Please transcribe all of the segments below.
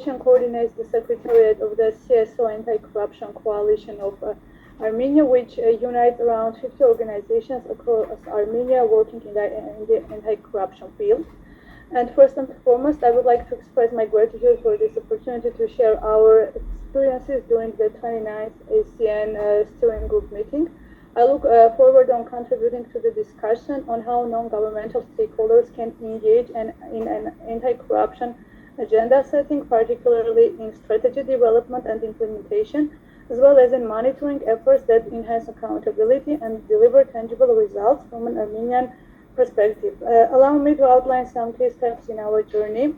presentation coordinates the secretariat of the CSO Anti-Corruption Coalition of Armenia, which unites around 50 organizations across Armenia working in the anti-corruption field. And first and foremost, I would like to express my gratitude for this opportunity to share our experiences during the 29th ACN steering group meeting. I look forward on contributing to the discussion on how non-governmental stakeholders can engage in an anti-corruption agenda setting, particularly in strategy development and implementation, as well as in monitoring efforts that enhance accountability and deliver tangible results from an Armenian perspective. Allow me to outline some key steps in our journey.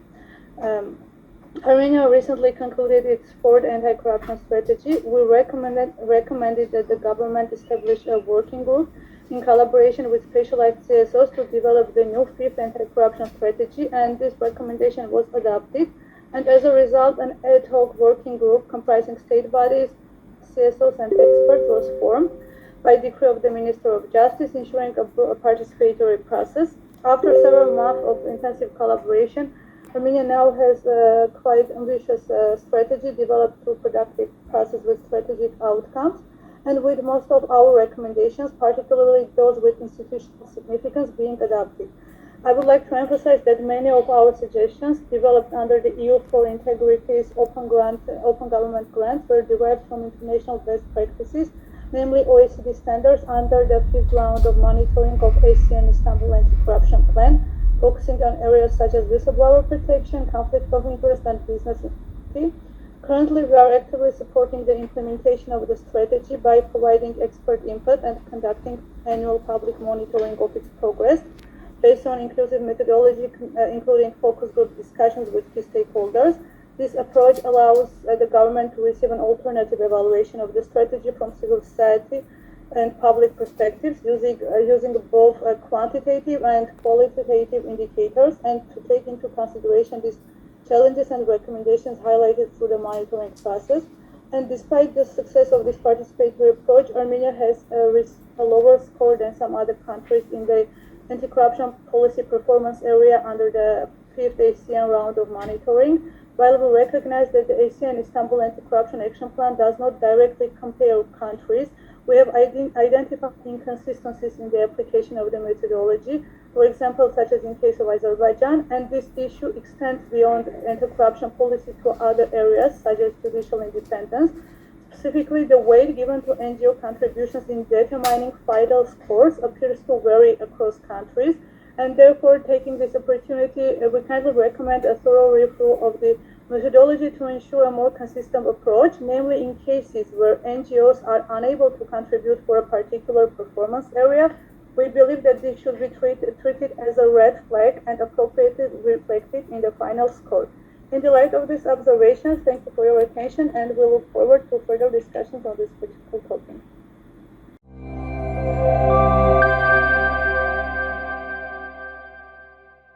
Armenia recently concluded its fourth anti-corruption strategy. We recommended that the government establish a working group in collaboration with specialized CSOs to develop the new fifth anti-corruption strategy, and this recommendation was adopted. And as a result, an ad hoc working group comprising state bodies, CSOs, and experts was formed by decree of the Minister of Justice, ensuring a participatory process. After several months of intensive collaboration, Armenia now has a quite ambitious strategy developed through productive process with strategic outcomes, and with most of our recommendations, particularly those with institutional significance, being adopted. I would like to emphasize that many of our suggestions developed under the EU for Integrity's open government grant were derived from international best practices, namely OECD standards under the fifth round of monitoring of ASEAN Istanbul Anti-Corruption Plan, focusing on areas such as whistleblower protection, conflict of interest, and business integrity. Currently, we are actively supporting the implementation of the strategy by providing expert input and conducting annual public monitoring of its progress based on inclusive methodology, including focus group discussions with key stakeholders. This approach allows the government to receive an alternative evaluation of the strategy from civil society and public perspectives, using both quantitative and qualitative indicators, and to take into consideration these challenges and recommendations highlighted through the monitoring process. And despite the success of this participatory approach, Armenia has a lower score than some other countries in the anti-corruption policy performance area under the fifth ASEAN round of monitoring. While we recognize that the ASEAN Istanbul Anti-Corruption Action Plan does not directly compare countries, we have identified inconsistencies in the application of the methodology, for example, such as in case of Azerbaijan, and this issue extends beyond anti-corruption policy to other areas, such as judicial independence. Specifically, the weight given to NGO contributions in determining final scores appears to vary across countries, and therefore, taking this opportunity, we kindly recommend a thorough review of the methodology to ensure a more consistent approach, namely in cases where NGOs are unable to contribute for a particular performance area. We believe that this should be treated as a red flag and appropriately reflected in the final score. In the light of these observations, thank you for your attention, and we look forward to further discussions on this critical